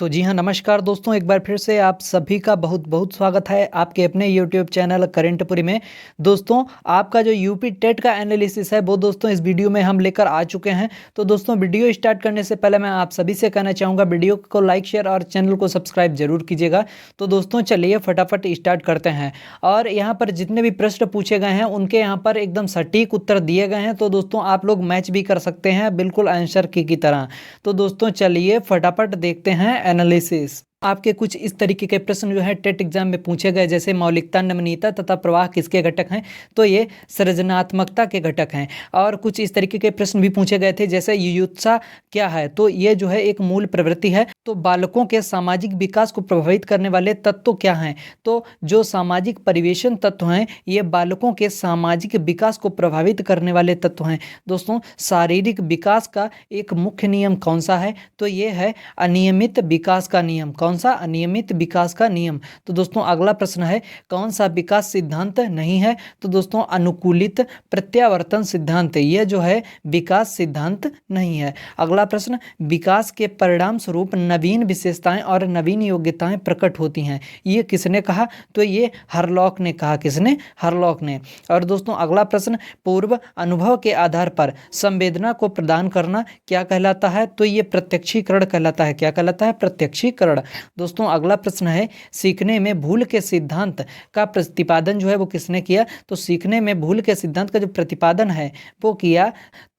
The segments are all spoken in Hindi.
तो जी हाँ, नमस्कार दोस्तों, एक बार फिर से आप सभी का बहुत बहुत स्वागत है आपके अपने यूट्यूब चैनल करेंटपुरी में। दोस्तों, आपका जो यूपी टेट का एनालिसिस है वो दोस्तों इस वीडियो में हम लेकर आ चुके हैं। तो दोस्तों, वीडियो स्टार्ट करने से पहले मैं आप सभी से कहना चाहूँगा, वीडियो को लाइक शेयर और चैनल को सब्सक्राइब जरूर कीजिएगा। तो दोस्तों चलिए फटाफट स्टार्ट करते हैं। और यहाँ पर जितने भी प्रश्न पूछे गए हैं उनके यहाँ पर एकदम सटीक उत्तर दिए गए हैं। तो दोस्तों आप लोग मैच भी कर सकते हैं बिल्कुल आंसर की तरह। तो दोस्तों चलिए फटाफट देखते हैं एनालिसिस। आपके कुछ इस तरीके के प्रश्न जो है टेट एग्जाम में पूछे गए, जैसे मौलिकता, नमनीयता तथा प्रवाह किसके घटक हैं? तो ये सृजनात्मकता के घटक हैं। और कुछ इस तरीके के प्रश्न भी पूछे गए थे, जैसे युयुत्सा क्या है? तो ये जो है एक मूल प्रवृत्ति है। तो बालकों के सामाजिक विकास को प्रभावित करने वाले तत्व क्या हैं? तो जो सामाजिक परिवेशन तत्व हैं ये बालकों के सामाजिक विकास को प्रभावित करने वाले तत्व हैं। दोस्तों, शारीरिक विकास का एक मुख्य नियम कौन सा है? तो ये है अनियमित विकास का नियम। कौन सा? अनियमित विकास का नियम। तो दोस्तों अगला प्रश्न है, कौन सा विकास सिद्धांत नहीं है? तो दोस्तों अनुकूलित प्रत्यावर्तन सिद्धांत, यह जो है विकास सिद्धांत नहीं है। अगला प्रश्न, विकास के परिणाम स्वरूप नवीन विशेषताएं और नवीन योग्यताएं प्रकट होती हैं, ये किसने कहा? तो ये हरलॉक ने कहा। किसने? हरलॉक ने। और दोस्तों अगला प्रश्न, पूर्व अनुभव के आधार पर संवेदना को प्रदान करना क्या कहलाता है? तो ये प्रत्यक्षीकरण कहलाता है। क्या कहलाता है? प्रत्यक्षीकरण। दोस्तों अगला प्रश्न है, सीखने में भूल के सिद्धांत का प्रतिपादन जो है वो किसने किया? तो सीखने में भूल के सिद्धांत का जो प्रतिपादन है वो किया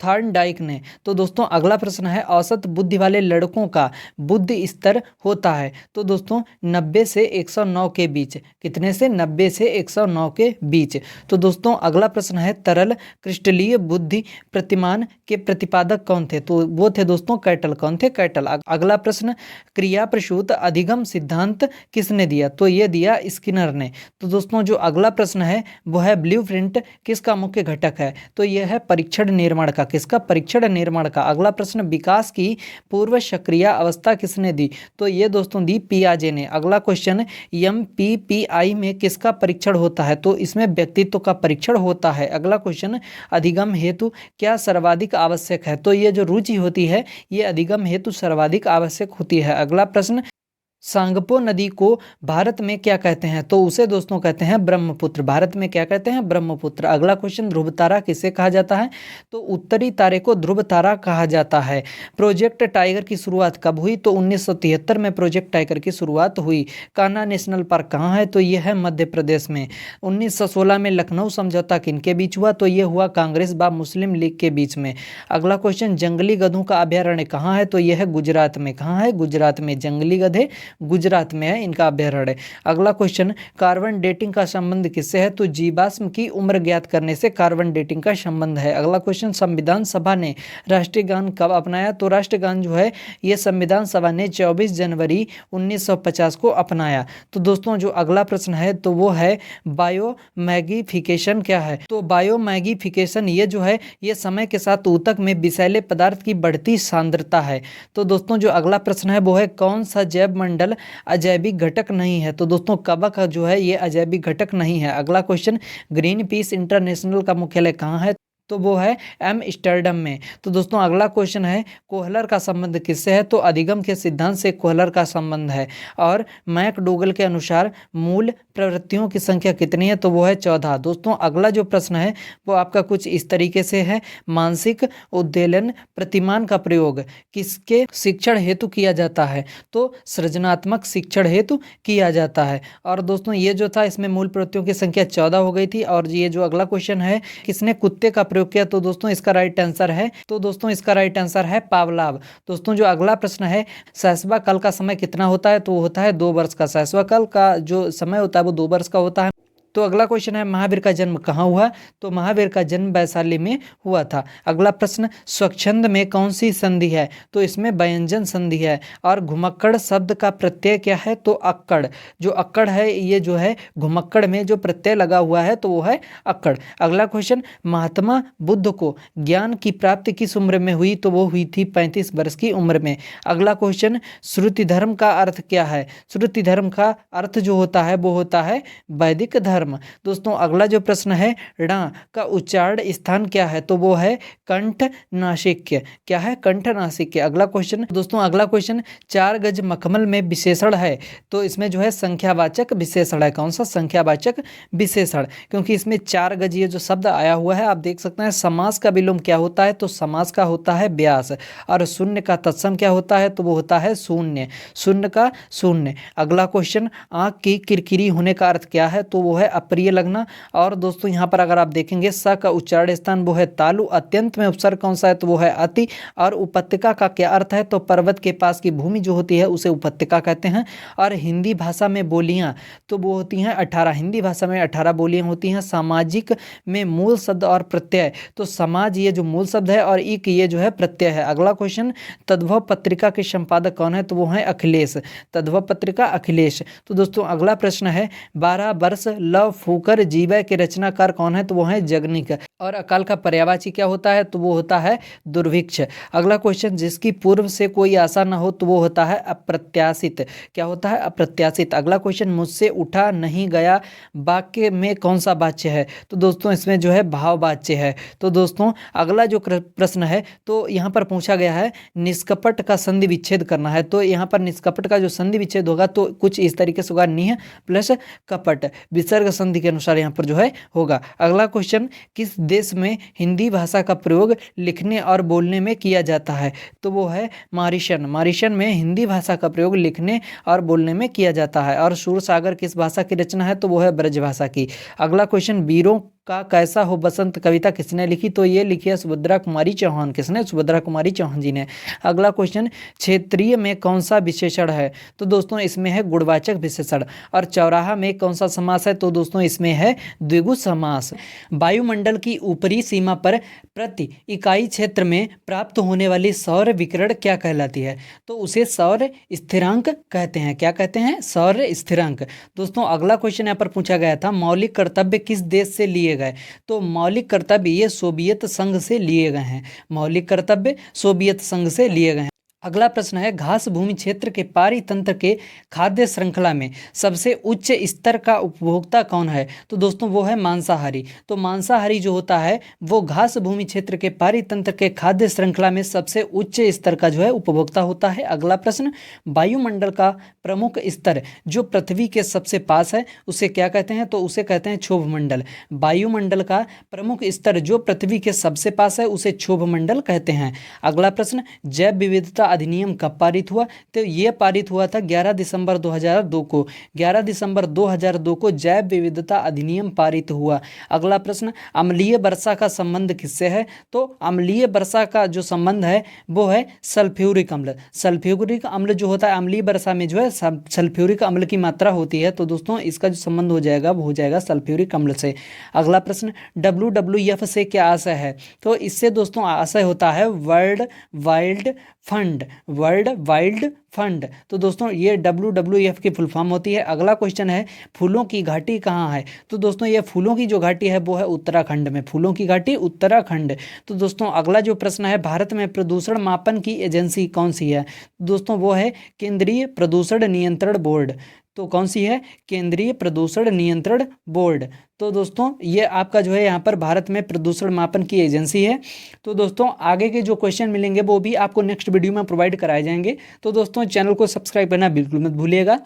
थॉर्नडाइक ने। तो दोस्तों अगला प्रश्न है, औसत बुद्धि वाले लड़कों का बुद्धि स्तर होता है? तो दोस्तों 90 से 109 के बीच। कितने से? 90 से 109 के बीच। तो दोस्तों अगला प्रश्न है, तरल क्रिस्टलीय बुद्धि प्रतिमान के प्रतिपादक कौन थे? तो वो थे दोस्तों कैटल। कौन थे? कैटल। अगला प्रश्न, क्रिया प्रसूत अधिगम सिद्धांत किसने दिया? तो ये दिया स्किनर ने। तो दोस्तों जो अगला प्रश्न है वो है, ब्लूप्रिंट किसका मुख्य घटक है? तो यह है परीक्षण निर्माण का। किसका? परीक्षण निर्माण का। अगला प्रश्न, विकास की पूर्व सक्रिय अवस्था किसने दी? तो ये दोस्तों दी पियाजे ने। अगला क्वेश्चन, MPPI में किसका परीक्षण होता है? तो इसमें व्यक्तित्व का परीक्षण होता है। अगला क्वेश्चन, अधिगम हेतु क्या सर्वाधिक आवश्यक है? तो ये जो रुचि होती है ये अधिगम हेतु सर्वाधिक आवश्यक होती है। अगला प्रश्न, सांगपो नदी को भारत में क्या कहते हैं? तो उसे दोस्तों कहते हैं ब्रह्मपुत्र। भारत में क्या कहते हैं? ब्रह्मपुत्र। अगला क्वेश्चन, ध्रुव तारा किसे कहा जाता है? तो उत्तरी तारे को ध्रुव तारा कहा जाता है। प्रोजेक्ट टाइगर की शुरुआत कब हुई? तो 1973 में प्रोजेक्ट टाइगर की शुरुआत हुई। कान्हा नेशनल पार्क कहाँ है? तो यह है मध्य प्रदेश में। 1916 में लखनऊ समझौता किनके बीच हुआ? तो यह हुआ कांग्रेस व मुस्लिम लीग के बीच में। अगला क्वेश्चन, जंगली गधों का अभ्यारण्य कहाँ है? तो यह है गुजरात में। कहाँ है? गुजरात में। जंगली गधे गुजरात में है इनका अभ्यारण्य। अगला क्वेश्चन, कार्बन डेटिंग का संबंध किससे है? तो जीवाश्म की उम्र ज्ञात करने से कार्बन डेटिंग का संबंध है। अगला क्वेश्चन, संविधान सभा ने राष्ट्रीय गान कब अपनाया? तो राष्ट्रीय गान जो है ये संविधान सभा ने 24 जनवरी 1950 को अपनाया। तो दोस्तों जो अगला प्रश्न है तो वो है, बायोमैगिफिकेशन क्या है? तो बायोमैगिफिकेशन ये जो है ये समय के साथ ऊतक में विषैले पदार्थ की बढ़ती सांद्रता है। तो दोस्तों जो अगला प्रश्न है वो है, कौन सा जैव मंडल अजैविक घटक नहीं है? तो दोस्तों कवक जो है ये अजैविक घटक नहीं है। अगला क्वेश्चन, ग्रीन पीस इंटरनेशनल का मुख्यालय कहाँ है? तो वो है एम्स्टर्डम में। तो दोस्तों अगला क्वेश्चन है, कोहलर का संबंध किससे है? तो अधिगम के सिद्धांत से कोहलर का संबंध है। और मैकडोगल के अनुसार मूल प्रवृत्तियों की संख्या कितनी है? तो वो है 14। दोस्तों अगला जो प्रश्न है वो आपका कुछ इस तरीके से है, मानसिक उद्वेलन प्रतिमान का प्रयोग किसके शिक्षण हेतु किया जाता है? तो सृजनात्मक शिक्षण हेतु किया जाता है। और दोस्तों ये जो था इसमें मूल प्रवृत्तियों की संख्या 14 हो गई थी। और ये जो अगला क्वेश्चन है, किसने कुत्ते का प्रयोग किया? तो दोस्तों इसका राइट आंसर है पावलाव। दोस्तों जो अगला प्रश्न है, शैशव काल का समय कितना होता है? तो होता है 2 वर्ष का। शैशव काल का जो समय होता है वो 2 वर्ष का होता है। तो अगला क्वेश्चन है, महावीर का जन्म कहाँ हुआ? तो महावीर का जन्म वैशाली में हुआ था। अगला प्रश्न, स्वच्छंद में कौन सी संधि है? तो इसमें व्यंजन संधि है। और घुमक्कड़ शब्द का प्रत्यय क्या है? तो अक्कड़। जो अक्कड़ है ये जो है घुमक्कड़ में जो प्रत्यय लगा हुआ है तो वो है अक्कड़। अगला क्वेश्चन, महात्मा बुद्ध को ज्ञान की प्राप्ति किस उम्र में हुई? तो वो हुई थी 35 वर्ष की उम्र में। अगला क्वेश्चन, श्रुति धर्म का अर्थ क्या है? श्रुति धर्म का अर्थ जो होता है वो होता है वैदिक धर्म। धर्म। दोस्तों अगला जो प्रश्न है, ण का उच्चारण स्थान क्या है? तो वो है कंठ नासिक्य। क्या है? कंठ नासिक्य। अगला क्वेश्चन दोस्तों, अगला क्वेश्चन, 4 गज मखमल में विशेषण है, तो इसमें जो है संख्यावाचक विशेषण है। कौन सा? संख्यावाचक विशेषण, क्योंकि इसमें 4 गज ये जो शब्द आया हुआ है, आप देख सकते हैं। समास का विलोम क्या होता है? तो समास का होता है व्यास, और शून्य का तत्सम क्या होता है? तो वो होता है शून्य, शून्य का शून्य। अगला क्वेश्चन, आंख की किरकिरी होने का अर्थ क्या है? तो वो है अप्रिय लगना। और दोस्तों यहाँ पर अगर आप देखेंगे, स का उच्चारण स्थान वो है तालु, अत्यंत में उपसर्ग कौन सा है? तो वो है अति। और उपत्यका का क्या अर्थ है? तो पर्वत के पास की भूमि जो होती है उसे उपत्यका कहते हैं। और हिंदी भाषा में बोलियां तो वो होती हैं 18। हिंदी भाषा में 18 बोलियां होती हैं। सामाजिक में मूल शब्द और प्रत्यय, तो समाज ये जो मूल शब्द है और इक ये जो है प्रत्यय है। अगला क्वेश्चन, तद्भव पत्रिका के संपादक कौन है? तो वो है अखिलेश, तद्भव पत्रिका अखिलेश। तो दोस्तों अगला प्रश्न है, 12 वर्ष लव फूकर जीवय के रचनाकार कौन है? तो वो है जगनिक। और अकाल का पर्यायवाची क्या होता है? तो वो होता है दुर्भिक्ष। अगला क्वेश्चन, जिसकी पूर्व से कोई आशा न हो, तो वो होता है अप्रत्याशित। क्या होता है? अप्रत्याशित। अगला क्वेश्चन, मुझसे उठा नहीं गया वाक्य में कौन सा वाच्य है? तो दोस्तों इसमें जो है भाववाच्य है। तो दोस्तों अगला जो प्रश्न है, तो यहाँ पर पूछा गया है निष्कपट का संधि विच्छेद करना है। तो यहाँ पर निष्कपट का जो संधि विच्छेद होगा तो कुछ इस तरीके से होगा, निह प्लस कपट, विसर्ग संधि के अनुसार यहाँ पर जो है होगा। अगला क्वेश्चन, किस देश में हिंदी भाषा का प्रयोग लिखने और बोलने में किया जाता है? तो वो है मॉरिशन। मॉरिशन में हिंदी भाषा का प्रयोग लिखने और बोलने में किया जाता है। और सूरसागर किस भाषा की रचना है? तो वो है ब्रज भाषा की। अगला क्वेश्चन, वीरों का कैसा हो बसंत कविता किसने लिखी? तो ये लिखी है सुभद्रा कुमारी चौहान। किसने? सुभद्रा कुमारी चौहान जी ने। अगला क्वेश्चन, क्षेत्रीय में कौन सा विशेषण है? तो दोस्तों इसमें है गुणवाचक विशेषण। और चौराहा में कौन सा समास है? तो दोस्तों इसमें है द्विगु समास। वायुमंडल की ऊपरी सीमा पर प्रति इकाई क्षेत्र में प्राप्त होने वाली सौर विकिरण क्या कहलाती है? तो उसे सौर स्थिरांक कहते हैं। क्या कहते हैं? सौर स्थिरांक। दोस्तों अगला क्वेश्चन यहाँ पर पूछा गया था, मौलिक कर्तव्य किस देश से लिए गए? तो मौलिक कर्तव्य ये सोवियत संघ से लिए गए हैं। मौलिक कर्तव्य सोवियत संघ से लिए गए हैं। अगला प्रश्न है, घास भूमि क्षेत्र के पारितंत्र के खाद्य श्रृंखला में सबसे उच्च स्तर का उपभोक्ता कौन है? तो दोस्तों वो है मांसाहारी। तो मांसाहारी जो होता है वो घास भूमि क्षेत्र के पारितंत्र के खाद्य श्रृंखला में सबसे उच्च स्तर का जो है उपभोक्ता होता है। अगला प्रश्न, वायुमंडल का प्रमुख स्तर जो पृथ्वी के सबसे पास है उसे क्या कहते हैं? तो उसे कहते हैं क्षोभ मंडल। वायुमंडल का प्रमुख स्तर जो पृथ्वी के सबसे पास है उसे क्षोभ मंडल कहते हैं। अगला प्रश्न, जैव विविधता अधिनियम कब पारित हुआ? तो ये पारित हुआ था 11 दिसंबर 2002 को। 11 दिसंबर 2002 को जैव विविधता अधिनियम पारित हुआ। अगला प्रश्न, अम्लीय वर्षा का संबंध किससे है? तो अम्लीय वर्षा का जो संबंध है वो है सल्फ्यूरिक अम्ल। सल्फ्यूरिक अम्ल जो होता है, अम्लीय वर्षा में जो है सल्फ्यूरिक अम्ल की मात्रा होती है, तो दोस्तों इसका जो संबंध हो जाएगा वो हो जाएगा सल्फ्यूरिक अम्ल से। अगला प्रश्न, WWF से क्या आशय है? तो इससे दोस्तों आशय होता है world wild fund. World wild fund. तो दोस्तों ये WWF की फुल फॉर्म होती है। अगला क्वेश्चन है, फूलों की घाटी कहाँ है? तो दोस्तों ये फूलों की जो घाटी है वो है उत्तराखंड में। फूलों की घाटी उत्तराखंड। तो दोस्तों अगला जो प्रश्न है, भारत में प्रदूषण मापन की एजेंसी कौन सी है? दोस्तों वो है केंद्रीय प्रदूषण नियंत्रण बोर्ड। तो कौन सी है? केंद्रीय प्रदूषण नियंत्रण बोर्ड। तो दोस्तों ये आपका जो है यहाँ पर भारत में प्रदूषण मापन की एजेंसी है। तो दोस्तों आगे के जो क्वेश्चन मिलेंगे वो भी आपको नेक्स्ट वीडियो में प्रोवाइड कराए जाएंगे। तो दोस्तों चैनल को सब्सक्राइब करना बिल्कुल मत भूलिएगा।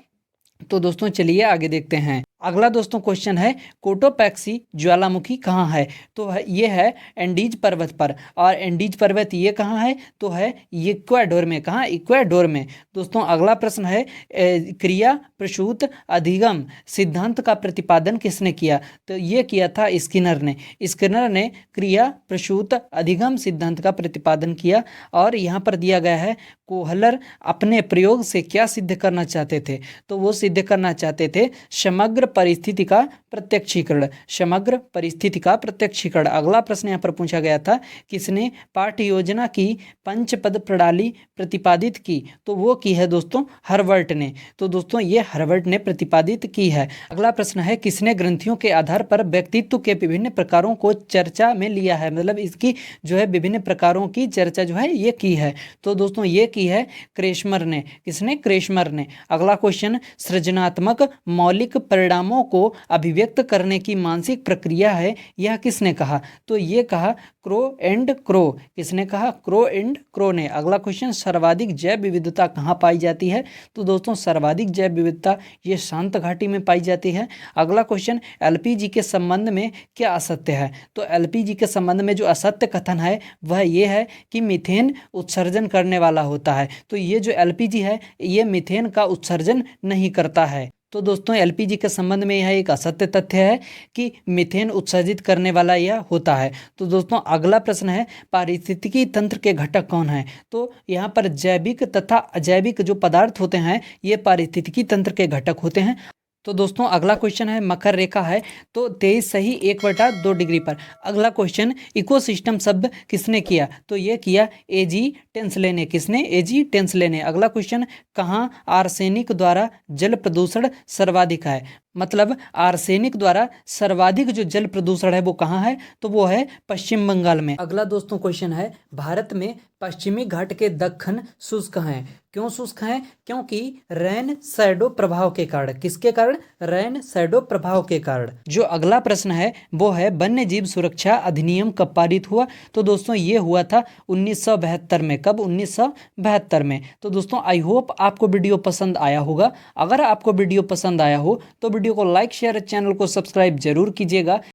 तो दोस्तों चलिए आगे देखते हैं। अगला दोस्तों क्वेश्चन है, कोटोपैक्सी ज्वालामुखी कहाँ है? तो ये है एंडीज पर्वत पर। और एंडीज पर्वत ये कहाँ है? तो है इक्वाडोर में। कहाँ? इक्वाडोर में। दोस्तों अगला प्रश्न है, क्रिया प्रसूत अधिगम सिद्धांत का प्रतिपादन किसने किया? तो ये किया था स्किनर ने। स्किनर ने क्रिया प्रसूत अधिगम सिद्धांत का प्रतिपादन किया। और यहाँ पर दिया गया है, कोहलर अपने प्रयोग से क्या सिद्ध करना चाहते थे? तो वो सिद्ध करना चाहते थे समग्र परिस्थिति का प्रत्यक्षीकरण। समग्र परिस्थिति का प्रत्यक्षीकरण। अगला प्रश्न यहाँ पर पूछा गया था, किसने पाठ्य योजना की पंचपद प्रणाली प्रतिपादित की? तो वो की है दोस्तों हर्बर्ट ने। तो दोस्तों ये हर्बर्ट ने प्रतिपादित की है। अगला प्रश्न है, किसने ग्रंथियों के आधार पर व्यक्तित्व के विभिन्न प्रकारों को चर्चा में लिया है? मतलब इसकी जो है विभिन्न प्रकारों की चर्चा जो है ये की है। तो दोस्तों ये की है क्रेस्मर ने। किसने? क्रेस्मर ने। अगला क्वेश्चन, सृजनात्मक मौलिक परिणामों नामों को अभिव्यक्त करने की मानसिक प्रक्रिया है, यह किसने कहा? तो ये कहा क्रो एंड क्रो। किसने कहा? क्रो एंड क्रो ने। अगला क्वेश्चन, सर्वाधिक जैव विविधता कहाँ पाई जाती है? तो दोस्तों सर्वाधिक जैव विविधता ये शांत घाटी में पाई जाती है। अगला क्वेश्चन, एलपीजी के संबंध में क्या असत्य है? तो एलपीजी के संबंध में जो असत्य कथन है वह ये है कि मीथेन उत्सर्जन करने वाला होता है। तो ये जो एलपीजी है ये मीथेन का उत्सर्जन नहीं करता है। तो दोस्तों एलपीजी के संबंध में यह एक असत्य तथ्य है कि मीथेन उत्सर्जित करने वाला यह होता है। तो दोस्तों अगला प्रश्न है, पारिस्थितिकी तंत्र के घटक कौन हैं? तो यहाँ पर जैविक तथा अजैविक जो पदार्थ होते हैं ये पारिस्थितिकी तंत्र के घटक होते हैं। तो दोस्तों अगला क्वेश्चन है, मकर रेखा है तो 23 सही 1/2 डिग्री पर। अगला क्वेश्चन, इकोसिस्टम शब्द किसने किया? तो ये किया एजी टेंसले ने। किसने? एजी टेंसले ने। अगला क्वेश्चन, कहाँ आर्सेनिक द्वारा जल प्रदूषण सर्वाधिक है? मतलब आर्सेनिक द्वारा सर्वाधिक जो जल प्रदूषण है वो कहाँ है? तो वो है पश्चिम बंगाल में। अगला दोस्तों क्वेश्चन है, भारत में पश्चिमी घाट के दक्खन शुष्क हैं। क्यों शुष्क हैं? क्योंकि रैन शैडो प्रभाव के कारण। किसके कारण? रैन शैडो प्रभाव के कारण। जो अगला प्रश्न है वो है, वन्य जीव सुरक्षा अधिनियम कब पारित हुआ? तो दोस्तों ये हुआ था 1972 में। कब? 1972 में। तो दोस्तों आई होप आपको वीडियो पसंद आया होगा। अगर आपको वीडियो पसंद आया हो तो वीडियो को लाइक शेयर, चैनल को सब्सक्राइब जरूर कीजिएगा।